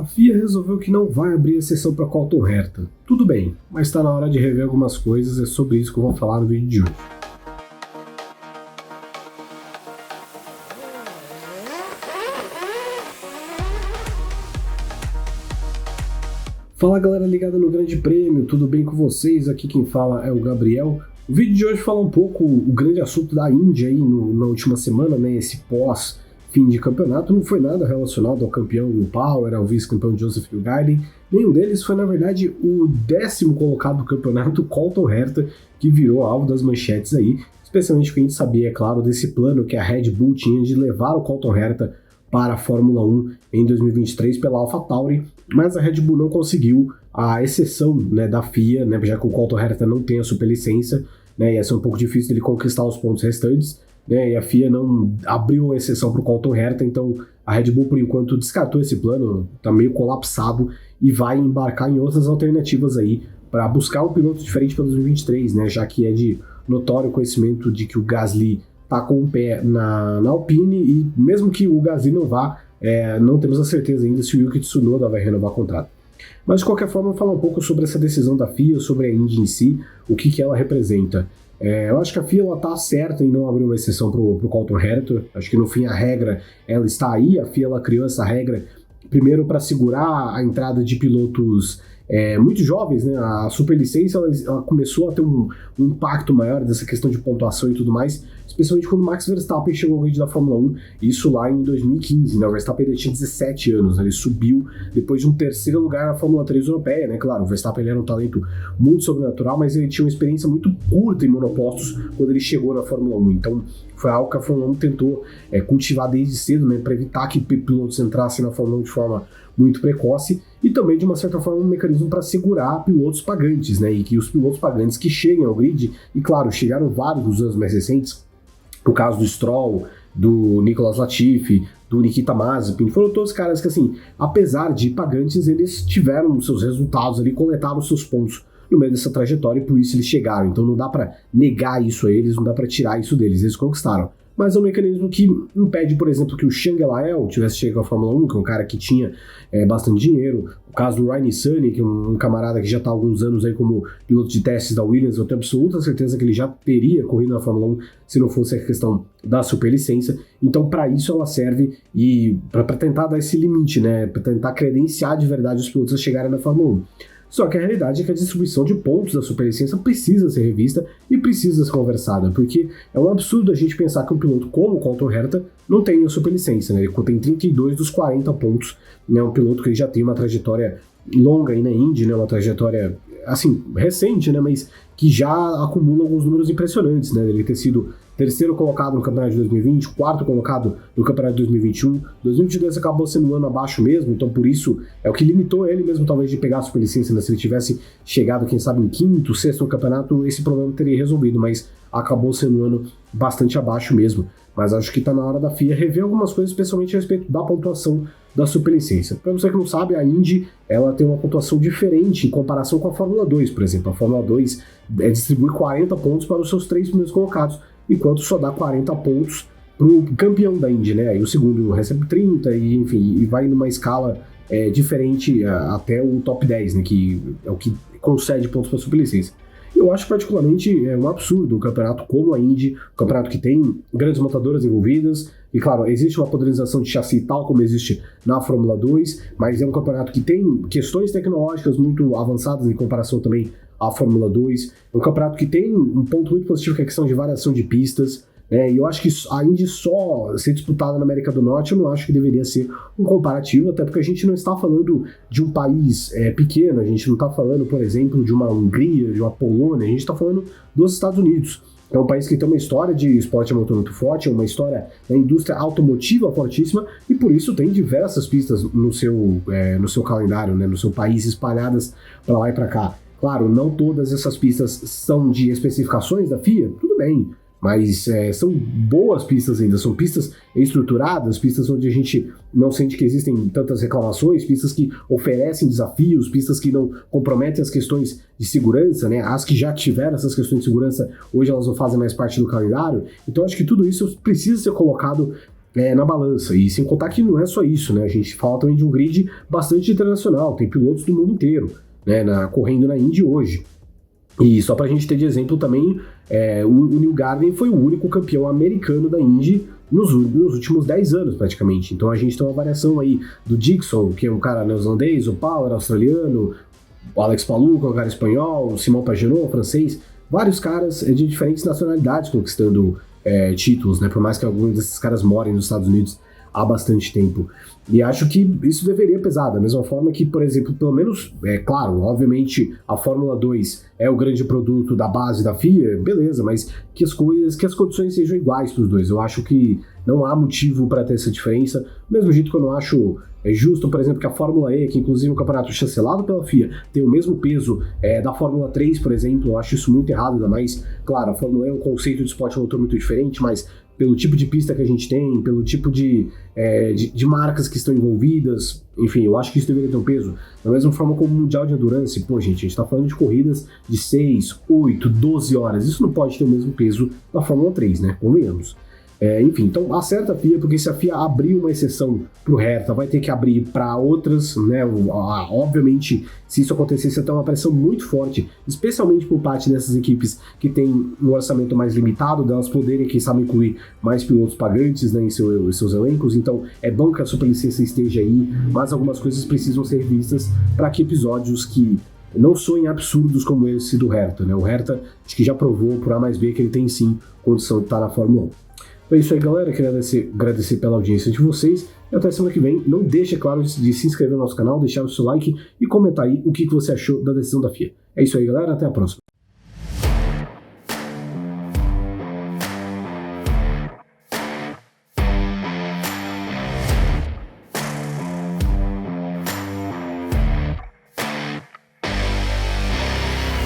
A FIA resolveu que não vai abrir exceção para Colton Herta. Tudo bem, mas está na hora de rever algumas coisas, é sobre isso que eu vou falar no vídeo de hoje. Fala galera ligada no Grande Prêmio, tudo bem com vocês? Aqui quem fala é o Gabriel. O vídeo de hoje fala um pouco o grande assunto da Indy aí na última semana, né? Esse pós-fim de campeonato não foi nada relacionado ao campeão Will Power, ao vice-campeão Joseph Newgarden. Nenhum deles foi, na verdade, o 10º colocado do campeonato, Colton Herta, que virou alvo das manchetes aí, especialmente porque a gente sabia, é claro, desse plano que a Red Bull tinha de levar o Colton Herta para a Fórmula 1 em 2023 pela AlphaTauri, mas a Red Bull não conseguiu a exceção, né, da FIA, né, já que o Colton Herta não tem a superlicença, né, ia ser um pouco difícil dele conquistar os pontos restantes, né, e a FIA não abriu a exceção para o Colton Herta, então a Red Bull por enquanto descartou esse plano, está meio colapsado e vai embarcar em outras alternativas aí para buscar um piloto diferente para 2023, né, já que é de notório conhecimento de que o Gasly tá com o pé na Alpine e mesmo que o Gasly não vá, não temos a certeza ainda se o Yuki Tsunoda vai renovar o contrato. Mas de qualquer forma, eu vou falar um pouco sobre essa decisão da FIA, sobre a Indy em si, o que ela representa. Eu acho que a FIA está certa em não abrir uma exceção para o Colton Herta. Acho que no fim a regra ela está aí, a FIA ela criou essa regra primeiro para segurar a entrada de pilotos muito jovens, né? A superlicença ela começou a ter um impacto maior dessa questão de pontuação e tudo mais, especialmente quando o Max Verstappen chegou ao grid da Fórmula 1, isso lá em 2015, né? O Verstappen ele tinha 17 anos, né? Ele subiu depois de um 3º lugar na Fórmula 3 europeia, né? Claro, o Verstappen ele era um talento muito sobrenatural, mas ele tinha uma experiência muito curta em monopostos quando ele chegou na Fórmula 1, então foi algo que a Fórmula 1 tentou cultivar desde cedo, né? Para evitar que pilotos entrassem na Fórmula 1 de forma muito precoce, e também de uma certa forma um mecanismo para segurar pilotos pagantes, né, e que os pilotos pagantes que cheguem ao grid, e claro, chegaram vários nos anos mais recentes, no caso do Stroll, do Nicolas Latifi, do Nikita Mazepin, foram todos caras que assim, apesar de pagantes, eles tiveram seus resultados ali, coletaram seus pontos no meio dessa trajetória e por isso eles chegaram, então não dá para negar isso a eles, não dá para tirar isso deles, eles conquistaram. Mas é um mecanismo que impede, por exemplo, que o Shang Lael tivesse chegado à Fórmula 1, que é um cara que tinha bastante dinheiro. O caso do Ryan Nissany, que é um camarada que já está há alguns anos aí como piloto de testes da Williams, eu tenho absoluta certeza que ele já teria corrido na Fórmula 1 se não fosse a questão da superlicença. Então, para isso ela serve e para tentar dar esse limite, né, para tentar credenciar de verdade os pilotos a chegarem na Fórmula 1. Só que a realidade é que a distribuição de pontos da superlicença precisa ser revista e precisa ser conversada, porque é um absurdo a gente pensar que um piloto como o Colton Herta não tem a superlicença, né? Ele tem 32 dos 40 pontos, né? Um piloto que já tem uma trajetória longa aí na Indy, né? Uma trajetória, assim, recente, né? Mas que já acumula alguns números impressionantes, né? Ele ter sido 3º colocado no campeonato de 2020, 4º colocado no campeonato de 2021, 2022 acabou sendo um ano abaixo mesmo, então por isso é o que limitou ele mesmo talvez de pegar a superlicença, né? Se ele tivesse chegado, quem sabe, em 5º, 6º no campeonato, esse problema teria resolvido, mas acabou sendo um ano bastante abaixo mesmo. Mas acho que está na hora da FIA rever algumas coisas, especialmente a respeito da pontuação da superlicença. Para você que não sabe, a Indy ela tem uma pontuação diferente em comparação com a Fórmula 2, por exemplo. A Fórmula 2 distribui 40 pontos para os seus 3 primeiros colocados, enquanto só dá 40 pontos para o campeão da Indy, né? Aí o segundo recebe 30 e, enfim, e vai numa escala diferente até o top 10, né? Que é o que concede pontos para a superlicença. Eu acho particularmente um absurdo um campeonato como a Indy, um campeonato que tem grandes montadoras envolvidas, e claro, existe uma padronização de chassi tal como existe na Fórmula 2, mas é um campeonato que tem questões tecnológicas muito avançadas em comparação também à Fórmula 2, é um campeonato que tem um ponto muito positivo que é a questão de variação de pistas, né? E eu acho que a Indy só ser disputada na América do Norte, eu não acho que deveria ser um comparativo, até porque a gente não está falando de um país pequeno, a gente não está falando, por exemplo, de uma Hungria, de uma Polônia, a gente está falando dos Estados Unidos. É um país que tem uma história de esporte a motor muito forte, uma história da indústria automotiva fortíssima, e por isso tem diversas pistas no seu calendário, né, no seu país, espalhadas para lá e para cá. Claro, não todas essas pistas são de especificações da FIA, tudo bem, mas são boas pistas ainda, são pistas estruturadas, pistas onde a gente não sente que existem tantas reclamações, pistas que oferecem desafios, pistas que não comprometem as questões de segurança, né? As que já tiveram essas questões de segurança, hoje elas não fazem mais parte do calendário, então acho que tudo isso precisa ser colocado na balança. E sem contar que não é só isso, né? A gente fala também de um grid bastante internacional, tem pilotos do mundo inteiro, né, correndo na Indy hoje. E só pra gente ter de exemplo também, o Newgarden foi o único campeão americano da Indy nos últimos 10 anos, praticamente. Então a gente tem uma variação aí do Dixon, que é um cara neozelandês, o Power, australiano, o Alex Palou, que é um cara espanhol, o Simon Pagenaud, francês, vários caras de diferentes nacionalidades conquistando títulos, né? Por mais que alguns desses caras morem nos Estados Unidos há bastante tempo. E acho que isso deveria pesar, da mesma forma que, por exemplo, pelo menos, claro, obviamente a Fórmula 2 é o grande produto da base da FIA, beleza, mas que as condições sejam iguais para os dois. Eu acho que não há motivo para ter essa diferença, do mesmo jeito que eu não acho justo, por exemplo, que a Fórmula E, que inclusive é um campeonato chancelado pela FIA, tem o mesmo peso da Fórmula 3, por exemplo. Eu acho isso muito errado, ainda mais, claro, a Fórmula E é um conceito de esporte motor muito diferente, mas pelo tipo de pista que a gente tem, pelo tipo de marcas que estão envolvidas, enfim, eu acho que isso deveria ter um peso. Da mesma forma como o Mundial de Endurance, pô, gente, a gente tá falando de corridas de 6, 8, 12 horas, isso não pode ter o mesmo peso da Fórmula 3, né, convenhamos. Enfim, então acerta a FIA, porque se a FIA abrir uma exceção pro Hertha, vai ter que abrir para outras, né? Obviamente, se isso acontecesse, ia ter uma pressão muito forte, especialmente por parte dessas equipes que têm um orçamento mais limitado, delas poderem, quem sabe, incluir mais pilotos pagantes, né, em seus elencos. Então é bom que a superlicença esteja aí, mas algumas coisas precisam ser vistas para que episódios que não soem absurdos como esse do Hertha, né? O Hertha acho que já provou por A mais B que ele tem sim condição de estar na Fórmula 1. Então é isso aí, galera. Queria agradecer pela audiência de vocês. E até semana que vem. Não deixe, é claro, de se inscrever no nosso canal, deixar o seu like e comentar aí o que você achou da decisão da FIA. É isso aí, galera. Até a próxima.